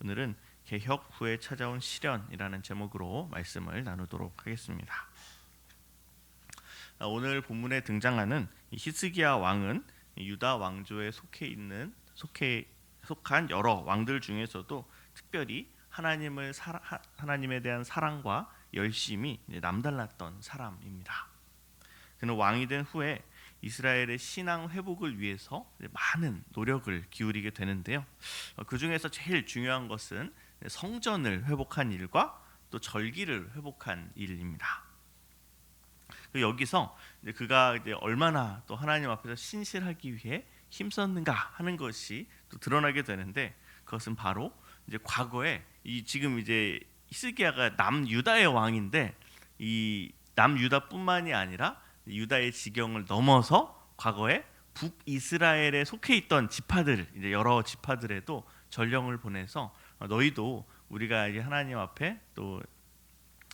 오늘은 개혁 후에 찾아온 시련이라는 제목으로 말씀을 나누도록 하겠습니다. 오늘 본문에 등장하는 히스기야 왕은 유다 왕조에 속한 여러 왕들 중에서도 특별히 하나님에 대한 사랑과 열심이 남달랐던 사람입니다. 그는 왕이 된 후에 이스라엘의 신앙 회복을 위해서 많은 노력을 기울이게 되는데요. 그 중에서 제일 중요한 것은 성전을 회복한 일과 또 절기를 회복한 일입니다. 여기서 그가 얼마나 또 하나님 앞에서 신실하기 위해 힘썼는가 하는 것이 또 드러나게 되는데, 그것은 바로 이제 과거에 지금 이제 히스기야가 남유다의 왕인데, 이 남유다뿐만이 아니라 유다의 지경을 넘어서 과거에 북이스라엘에 속해 있던 지파들, 이제 여러 지파들에도 전령을 보내서 너희도 우리가 이제 하나님 앞에 또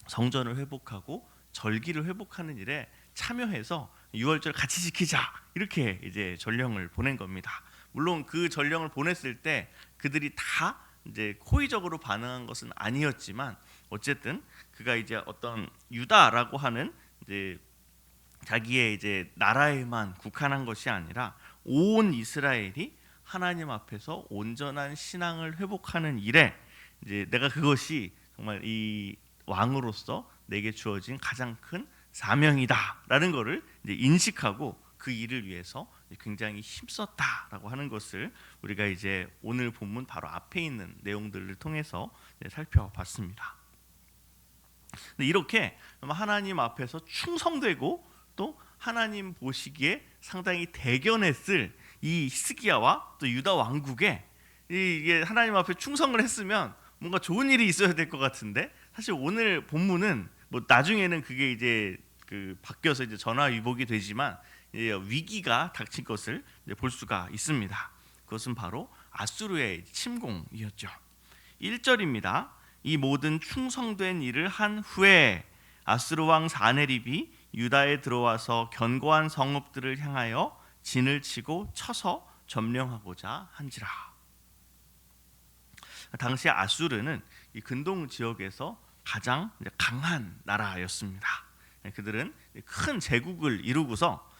성전을 회복하고 절기를 회복하는 일에 참여해서 유월절 같이 지키자, 이렇게 이제 전령을 보낸 겁니다. 물론 그 전령을 보냈을 때 그들이 다 이제 호의적으로 반응한 것은 아니었지만, 어쨌든 그가 이제 어떤 유다라고 하는 이제 자기의 이제 나라에만 국한한 것이 아니라 온 이스라엘이 하나님 앞에서 온전한 신앙을 회복하는 일에 이제 내가 그것이 정말 이 왕으로서 내게 주어진 가장 큰 사명이다라는 것을 이제 인식하고 그 일을 위해서 굉장히 힘썼다라고 하는 것을 우리가 이제 오늘 본문 바로 앞에 있는 내용들을 통해서 살펴봤습니다. 이렇게 하나님 앞에서 충성되고 또 하나님 보시기에 상당히 대견했을 이 히스기야와 또 유다 왕국에 이게 하나님 앞에 충성을 했으면 뭔가 좋은 일이 있어야 될 것 같은데, 사실 오늘 본문은 뭐 나중에는 그게 이제 바뀌어서 이제 전화위복이 되지만 위기가 닥친 것을 볼 수가 있습니다. 그것은 바로 아수르의 침공이었죠. 1절입니다. 이 모든 충성된 일을 한 후에 아수르 왕 사네립이 유다에 들어와서 견고한 성읍들을 향하여 진을 치고 쳐서 점령하고자 한지라. 당시 아수르는 이 근동 지역에서 가장 강한 나라였습니다. 그들은 큰 제국을 이루고서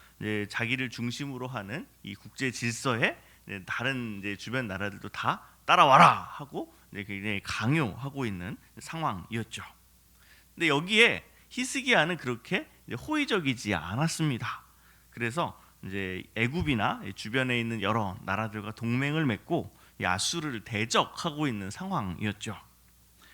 자기를 중심으로 하는 이 국제 질서에 다른 주변 나라들도 다 따라와라 하고 굉장히 강요하고 있는 상황이었죠. 근데 여기에 히스기야는 그렇게 호의적이지 않았습니다. 그래서 이제 애굽이나 주변에 있는 여러 나라들과 동맹을 맺고 아수르를 대적하고 있는 상황이었죠.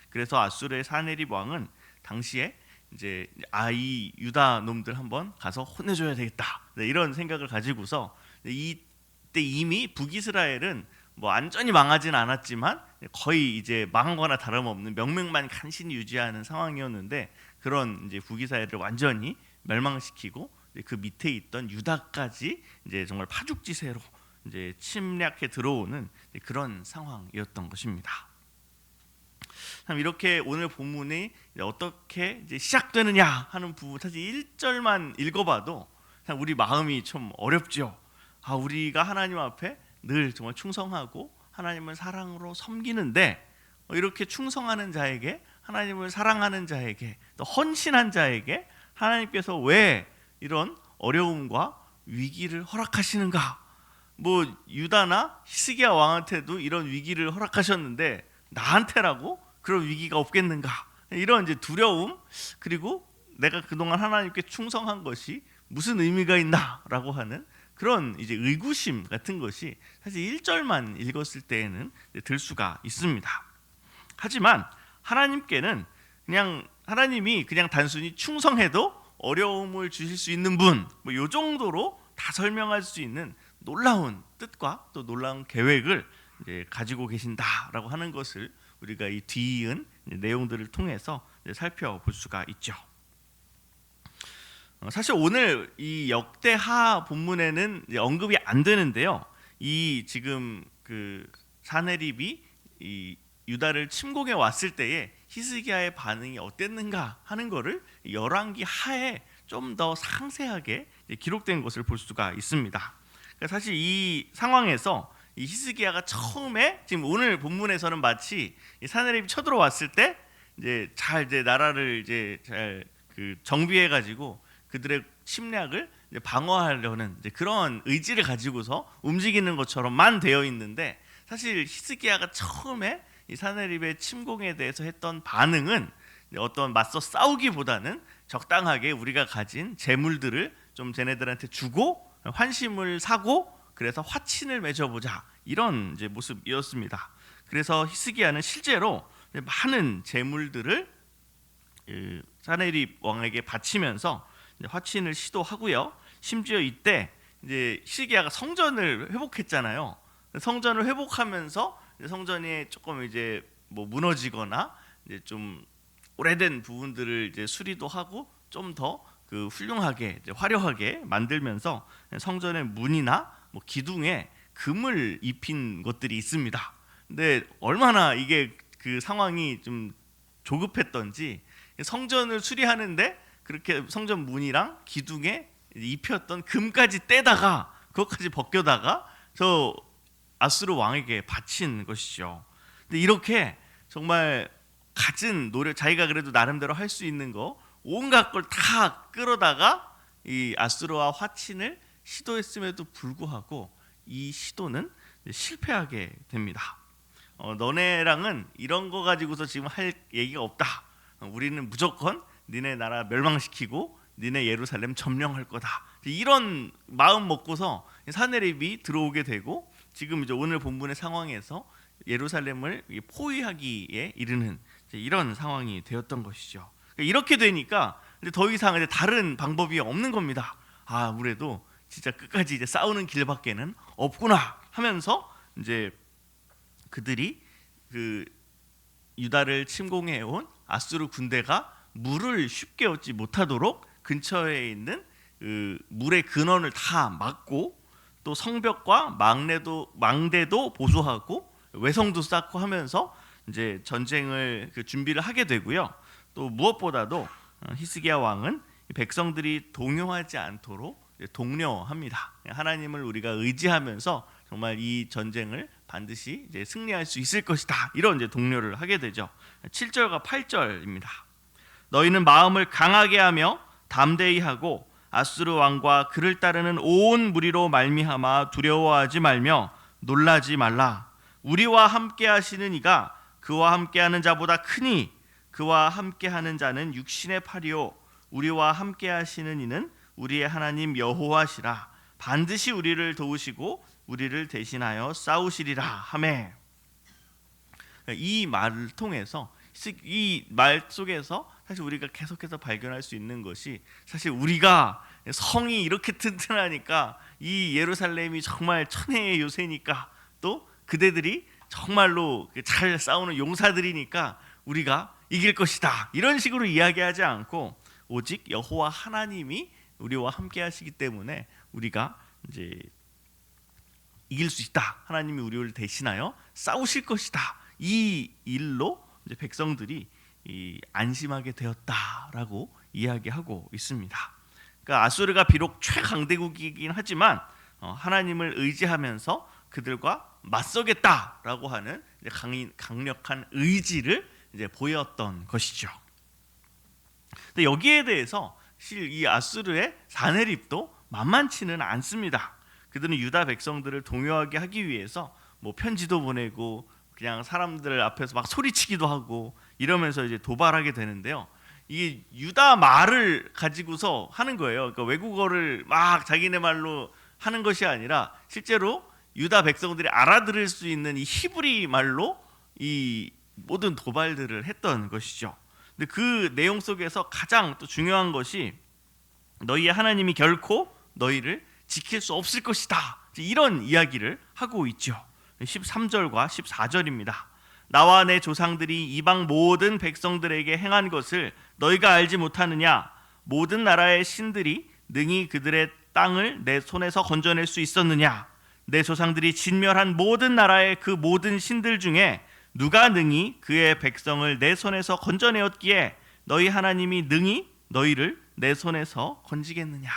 그래서 아수르의 사네립 왕은 당시에 이제 이 유다 놈들 한번 가서 혼내줘야 되겠다, 이런 생각을 가지고서 이때 이미 북이스라엘은 뭐 완전히 망하진 않았지만 거의 이제 망한 거나 다름없는 명맥만 간신히 유지하는 상황이었는데, 그런 이제 북이스라엘을 완전히 멸망시키고 그 밑에 있던 유다까지 이제 정말 파죽지세로 이제 침략해 들어오는 그런 상황이었던 것입니다. 참 이렇게 오늘 본문이 어떻게 이제 시작되느냐 하는 부분, 사실 1절만 읽어봐도 참 우리 마음이 좀 어렵죠. 우리가 하나님 앞에 늘 정말 충성하고 하나님을 사랑으로 섬기는데, 이렇게 충성하는 자에게, 하나님을 사랑하는 자에게, 또 헌신한 자에게 하나님께서 왜 이런 어려움과 위기를 허락하시는가? 뭐 유다나 히스기야 왕한테도 이런 위기를 허락하셨는데 나한테라고 그런 위기가 없겠는가? 이런 이제 두려움, 그리고 내가 그동안 하나님께 충성한 것이 무슨 의미가 있나라고 하는 그런 이제 의구심 같은 것이 사실 1절만 읽었을 때에는 들 수가 있습니다. 하지만 하나님께는 하나님이 그냥 단순히 충성해도 어려움을 주실 수 있는 분, 뭐 이 정도로 다 설명할 수 있는 놀라운 뜻과 또 놀라운 계획을 이제 가지고 계신다라고 하는 것을 우리가 이 뒤이은 내용들을 통해서 살펴볼 수가 있죠. 사실 오늘 이 역대하 본문에는 언급이 안 되는데요. 이 지금 그 사네립이 이 유다를 침공해 왔을 때에 히스기야의 반응이 어땠는가 하는 것을 열왕기 하에 좀 더 상세하게 기록된 것을 볼 수가 있습니다. 사실 이 상황에서 이 히스기야가 처음에 지금 오늘 본문에서는 마치 이 사내립이 쳐들어왔을 때 이제 잘 이제 나라를 이제 잘 그 정비해 가지고 그들의 침략을 이제 방어하려는 이제 그런 의지를 가지고서 움직이는 것처럼만 되어 있는데, 사실 히스기야가 처음에 이 사내립의 침공에 대해서 했던 반응은 어떤 맞서 싸우기보다는 적당하게 우리가 가진 재물들을 좀 쟤네들한테 주고 환심을 사고 그래서 화친을 맺어보자, 이런 이제 모습이었습니다. 그래서 히스기야는 실제로 많은 재물들을 사네립 왕에게 바치면서 화친을 시도하고요. 심지어 이때 이제 히스기야가 성전을 회복했잖아요. 성전을 회복하면서 성전이 조금 이제 뭐 무너지거나 이제 좀 오래된 부분들을 이제 수리도 하고 좀 더 그 훌륭하게 이제 화려하게 만들면서 성전의 문이나 뭐 기둥에 금을 입힌 것들이 있습니다. 근데 얼마나 이게 그 상황이 좀 조급했던지 성전을 수리하는데 그렇게 성전 문이랑 기둥에 입혔던 금까지 떼다가 그것까지 벗겨다가 저 아수르 왕에게 바친 것이죠. 근데 이렇게 정말 갖은 노력, 자기가 그래도 나름대로 할 수 있는 거 온갖 걸 다 끌어다가 이 아수르와 화친을 시도했음에도 불구하고 이 시도는 실패하게 됩니다. 너네랑은 이런 거 가지고서 지금 할 얘기가 없다. 우리는 무조건 니네 나라 멸망시키고 니네 예루살렘 점령할 거다. 이런 마음 먹고서 사네립이 들어오게 되고 지금 이제 오늘 본문의 상황에서 예루살렘을 포위하기에 이르는 이런 상황이 되었던 것이죠. 이렇게 되니까 더 이상 이제 다른 방법이 없는 겁니다. 아, 우리도 진짜 끝까지 이제 싸우는 길밖에는 없구나 하면서 이제 그들이 그 유다를 침공해 온 아수르 군대가 물을 쉽게 얻지 못하도록 근처에 있는 그 물의 근원을 다 막고 또 성벽과 망대도 보수하고 외성도 쌓고 하면서 이제 전쟁을 그 준비를 하게 되고요. 또 무엇보다도 히스기야 왕은 백성들이 동요하지 않도록 독려합니다. 하나님을 우리가 의지하면서 정말 이 전쟁을 반드시 이제 승리할 수 있을 것이다, 이런 이제 독려를 하게 되죠. 7절과 8절입니다. 너희는 마음을 강하게 하며 담대히 하고 아수르 왕과 그를 따르는 온 무리로 말미암아 두려워하지 말며 놀라지 말라. 우리와 함께 하시는 이가 그와 함께하는 자보다 크니 그와 함께하는 자는 육신의 팔이요 우리와 함께하시는 이는 우리의 하나님 여호와시라. 반드시 우리를 도우시고 우리를 대신하여 싸우시리라 하매. 이 말을 통해서, 이 말 속에서 사실 우리가 계속해서 발견할 수 있는 것이, 사실 우리가 성이 이렇게 튼튼하니까 이 예루살렘이 정말 천혜의 요새니까 또 그대들이 정말로 잘 싸우는 용사들이니까 우리가 이길 것이다, 이런 식으로 이야기하지 않고 오직 여호와 하나님이 우리와 함께 하시기 때문에 우리가 이제 이길 수 있다, 하나님이 우리를 대신하여 싸우실 것이다, 이 일로 이제 백성들이 안심하게 되었다라고 이야기하고 있습니다. 그러니까 아수르가 비록 최강대국이긴 하지만 하나님을 의지하면서 그들과 맞서겠다라고 하는 강력한 의지를 이제 보였던 것이죠. 근데 여기에 대해서 사실 이 아수르의 사네립도 만만치는 않습니다. 그들은 유다 백성들을 동요하게 하기 위해서 뭐 편지도 보내고 그냥 사람들 앞에서 막 소리치기도 하고 이러면서 이제 도발하게 되는데요. 이게 유다 말을 가지고서 하는 거예요. 그러니까 외국어를 막 자기네 말로 하는 것이 아니라 실제로 유다 백성들이 알아들을 수 있는 이 히브리 말로 이 모든 도발들을 했던 것이죠. 근데 그 내용 속에서 가장 또 중요한 것이 너희의 하나님이 결코 너희를 지킬 수 없을 것이다, 이런 이야기를 하고 있죠. 13절과 14절입니다. 나와 내 조상들이 이방 모든 백성들에게 행한 것을 너희가 알지 못하느냐? 모든 나라의 신들이 능히 그들의 땅을 내 손에서 건져낼 수 있었느냐? 내 조상들이 진멸한 모든 나라의 그 모든 신들 중에 누가 능히 그의 백성을 내 손에서 건져내었기에 너희 하나님이 능히 너희를 내 손에서 건지겠느냐?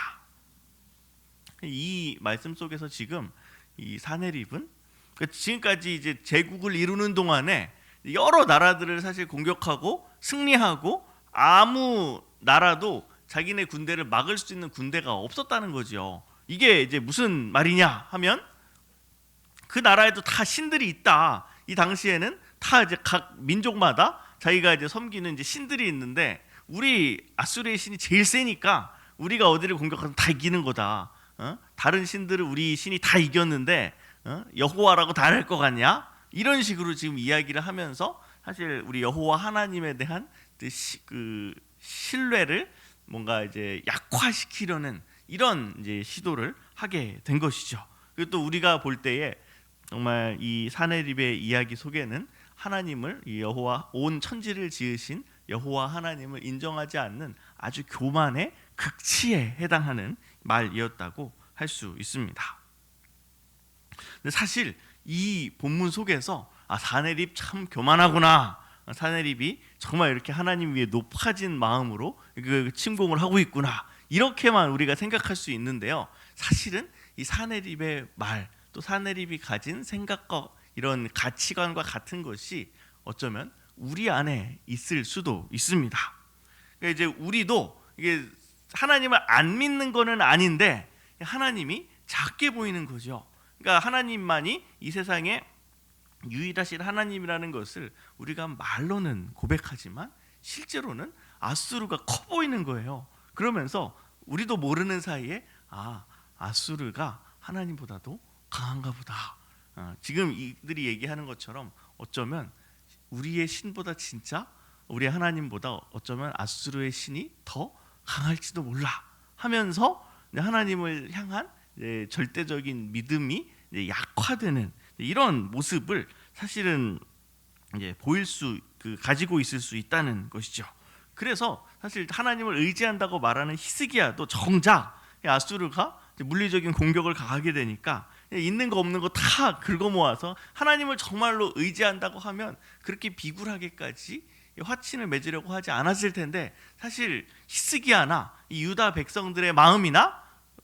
이 말씀 속에서 지금 이 사네립은 그러니까 지금까지 이제 제국을 이루는 동안에 여러 나라들을 사실 공격하고 승리하고 아무 나라도 자기네 군대를 막을 수 있는 군대가 없었다는 거죠. 이게 이제 무슨 말이냐 하면 그 나라에도 다 신들이 있다. 이 당시에는 다 이제 각 민족마다 자기가 이제 섬기는 이제 신들이 있는데 우리 아수르의 신이 제일 세니까 우리가 어디를 공격하면 다 이기는 거다. 다른 신들을 우리 신이 다 이겼는데 여호와라고 다를 것 같냐? 이런 식으로 지금 이야기를 하면서 사실 우리 여호와 하나님에 대한 그 신뢰를 뭔가 이제 약화시키려는 이런 이제 시도를 하게 된 것이죠. 그리고 또 우리가 볼 때에 정말 이 사네립의 이야기 속에는 하나님을 이 여호와 온 천지를 지으신 여호와 하나님을 인정하지 않는 아주 교만의 극치에 해당하는 말이었다고 할 수 있습니다. 근데 사실 이 본문 속에서 사네립 참 교만하구나. 사네립이 정말 이렇게 하나님 위에 높아진 마음으로 그 침공을 하고 있구나. 이렇게만 우리가 생각할 수 있는데요. 사실은 이 사네립의 말, 또 사네립이 가진 생각과 이런 가치관과 같은 것이 어쩌면 우리 안에 있을 수도 있습니다. 그러니까 이제 우리도 이게 하나님을 안 믿는 거는 아닌데 하나님이 작게 보이는 거죠. 그러니까 하나님만이 이 세상에 유일하신 하나님이라는 것을 우리가 말로는 고백하지만 실제로는 아수르가 커 보이는 거예요. 그러면서 우리도 모르는 사이에 아수르가 하나님보다도 강한가 보다. 지금 이들이 얘기하는 것처럼 어쩌면 우리의 신보다 진짜 우리 하나님보다 어쩌면 아수르의 신이 더 강할지도 몰라 하면서 하나님을 향한 절대적인 믿음이 약화되는 이런 모습을 사실은 이제 가지고 있을 수 있다는 것이죠. 그래서 사실 하나님을 의지한다고 말하는 히스기야도 정작 아수르가 물리적인 공격을 가하게 되니까 있는 거 없는 거 다 긁어 모아서 하나님을 정말로 의지한다고 하면 그렇게 비굴하게까지 화친을 맺으려고 하지 않았을 텐데 사실 히스기야나 이 유다 백성들의 마음이나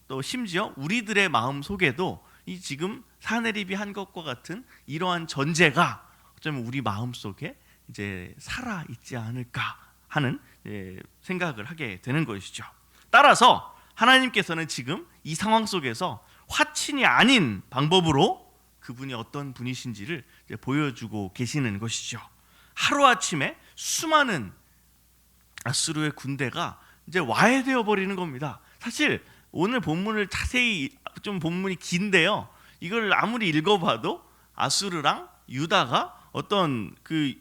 또 심지어 우리들의 마음 속에도 이 지금 사네립이 한 것과 같은 이러한 전제가 어쩌면 우리 마음 속에 이제 살아 있지 않을까 하는 생각을 하게 되는 것이죠. 따라서 하나님께서는 지금 이 상황 속에서 화친이 아닌 방법으로 그분이 어떤 분이신지를 보여주고 계시는 것이죠. 하루아침에 수많은 아수르의 군대가 이제 와해되어 버리는 겁니다. 사실 오늘 본문을 자세히 좀 본문이 긴데요. 이걸 아무리 읽어봐도 아수르랑 유다가 어떤 그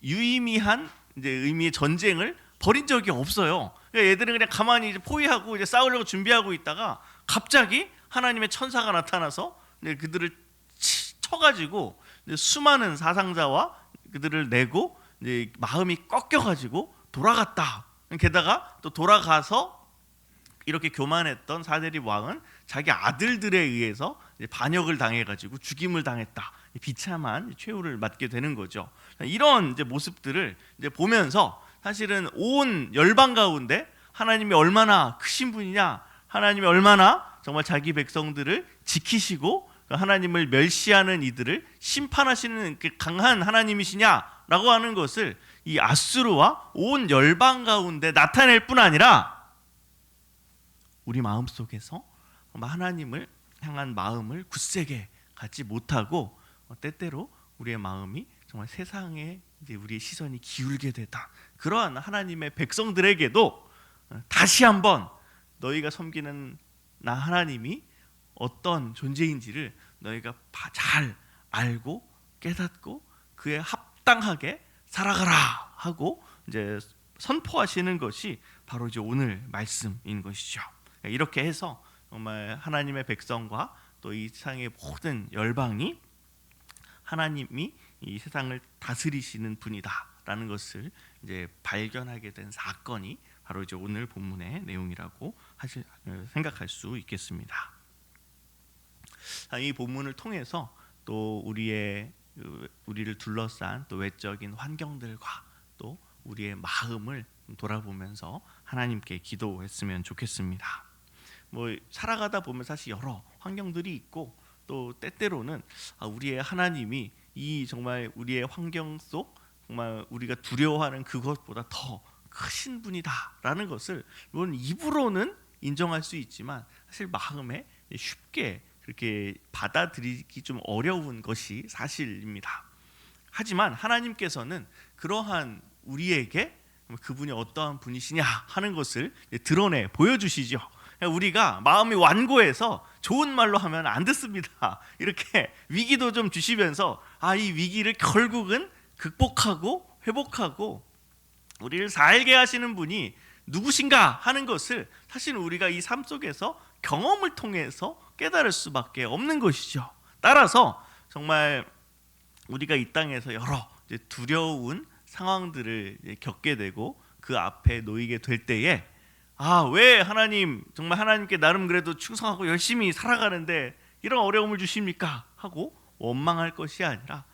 유의미한 이제 의미의 전쟁을 벌인 적이 없어요. 그러니까 얘들은 그냥 가만히 이제 포위하고 이제 싸우려고 준비하고 있다가 갑자기 하나님의 천사가 나타나서 그들을 쳐가지고 수많은 사상자와 그들을 내고 이제 마음이 꺾여가지고 돌아갔다. 게다가 또 돌아가서 이렇게 교만했던 사네립 왕은 자기 아들들에 의해서 반역을 당해가지고 죽임을 당했다. 비참한 최후를 맞게 되는 거죠. 이런 이제 모습들을 이제 보면서 사실은 온 열방 가운데 하나님이 얼마나 크신 분이냐, 하나님이 얼마나 정말 자기 백성들을 지키시고 하나님을 멸시하는 이들을 심판하시는 강한 하나님이시냐라고 하는 것을 이 아수르와 온 열방 가운데 나타낼 뿐 아니라 우리 마음 속에서 하나님을 향한 마음을 굳세게 갖지 못하고 때때로 우리의 마음이 정말 세상에 이제 우리의 시선이 기울게 되다. 그러한 하나님의 백성들에게도 다시 한번 너희가 섬기는 나 하나님이 어떤 존재인지를 너희가 잘 알고 깨닫고 그에 합당하게 살아가라 하고 이제 선포하시는 것이 바로 이제 오늘 말씀인 것이죠. 이렇게 해서 정말 하나님의 백성과 또 이 세상의 모든 열방이 하나님이 이 세상을 다스리시는 분이다라는 것을 이제 발견하게 된 사건이 바로 이제 오늘 본문의 내용이라고 생각할 수 있겠습니다. 이 본문을 통해서 또 우리를 둘러싼 또 외적인 환경들과 또 우리의 마음을 돌아보면서 하나님께 기도했으면 좋겠습니다. 살아가다 보면 사실 여러 환경들이 있고 또 때때로는 우리의 하나님이 이 정말 우리의 환경 속 정말 우리가 두려워하는 그것보다 더 크신 분이다라는 것을 물론 입으로는 인정할 수 있지만 사실 마음에 쉽게 그렇게 받아들이기 좀 어려운 것이 사실입니다. 하지만 하나님께서는 그러한 우리에게 그분이 어떠한 분이시냐 하는 것을 드러내 보여주시죠. 우리가 마음이 완고해서 좋은 말로 하면 안 듣습니다. 이렇게 위기도 좀 주시면서 이 위기를 결국은 극복하고 회복하고 우리를 살게 하시는 분이 누구신가 하는 것을 사실 우리가 이 삶 속에서 경험을 통해서 깨달을 수밖에 없는 것이죠. 따라서 정말 우리가 이 땅에서 여러 두려운 상황들을 겪게 되고 그 앞에 놓이게 될 때에 왜 하나님 정말 하나님께 나름 그래도 충성하고 열심히 살아가는데 이런 어려움을 주십니까? 하고 원망할 것이 아니라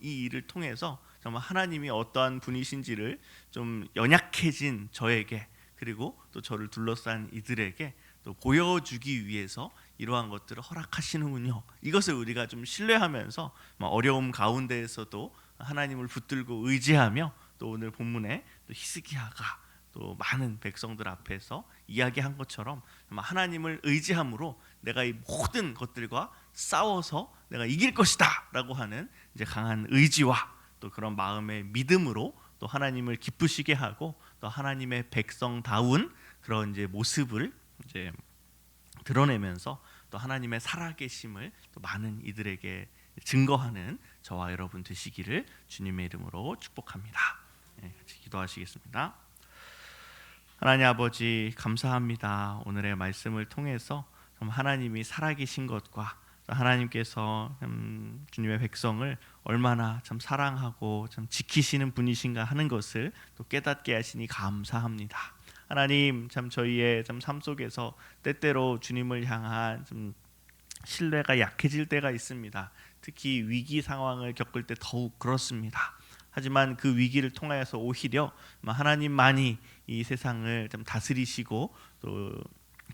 이 일을 통해서 정말 하나님이 어떠한 분이신지를 좀 연약해진 저에게 그리고 또 저를 둘러싼 이들에게 또 보여주기 위해서 이러한 것들을 허락하시는군요. 이것을 우리가 좀 신뢰하면서 어려움 가운데에서도 하나님을 붙들고 의지하며 또 오늘 본문에 또 히스기야가 또 많은 백성들 앞에서 이야기한 것처럼 하나님을 의지함으로 내가 이 모든 것들과 싸워서 내가 이길 것이다라고 하는 이제 강한 의지와 또 그런 마음의 믿음으로 또 하나님을 기쁘시게 하고 또 하나님의 백성다운 그런 이제 모습을 이제 드러내면서 또 하나님의 살아계심을 또 많은 이들에게 증거하는 저와 여러분 되시기를 주님의 이름으로 축복합니다. 같이 기도하시겠습니다. 하나님 아버지 감사합니다. 오늘의 말씀을 통해서 하나님이 살아계신 것과 하나님께서 주님의 백성을 얼마나 참 사랑하고 참 지키시는 분이신가 하는 것을 또 깨닫게 하시니 감사합니다. 하나님 참 저희의 참 삶 속에서 때때로 주님을 향한 좀 신뢰가 약해질 때가 있습니다. 특히 위기 상황을 겪을 때 더욱 그렇습니다. 하지만 그 위기를 통하여서 오히려 하나님만이 이 세상을 좀 다스리시고 또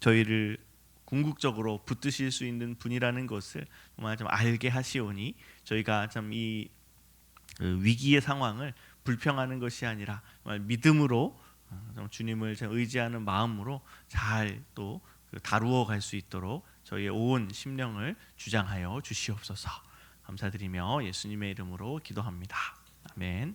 저희를 궁극적으로 붙드실 수 있는 분이라는 것을 정말 좀 알게 하시오니 저희가 참 이 위기의 상황을 불평하는 것이 아니라 정말 믿음으로 주님을 의지하는 마음으로 잘 또 다루어 갈 수 있도록 저희의 온 심령을 주장하여 주시옵소서. 감사드리며 예수님의 이름으로 기도합니다. 아멘.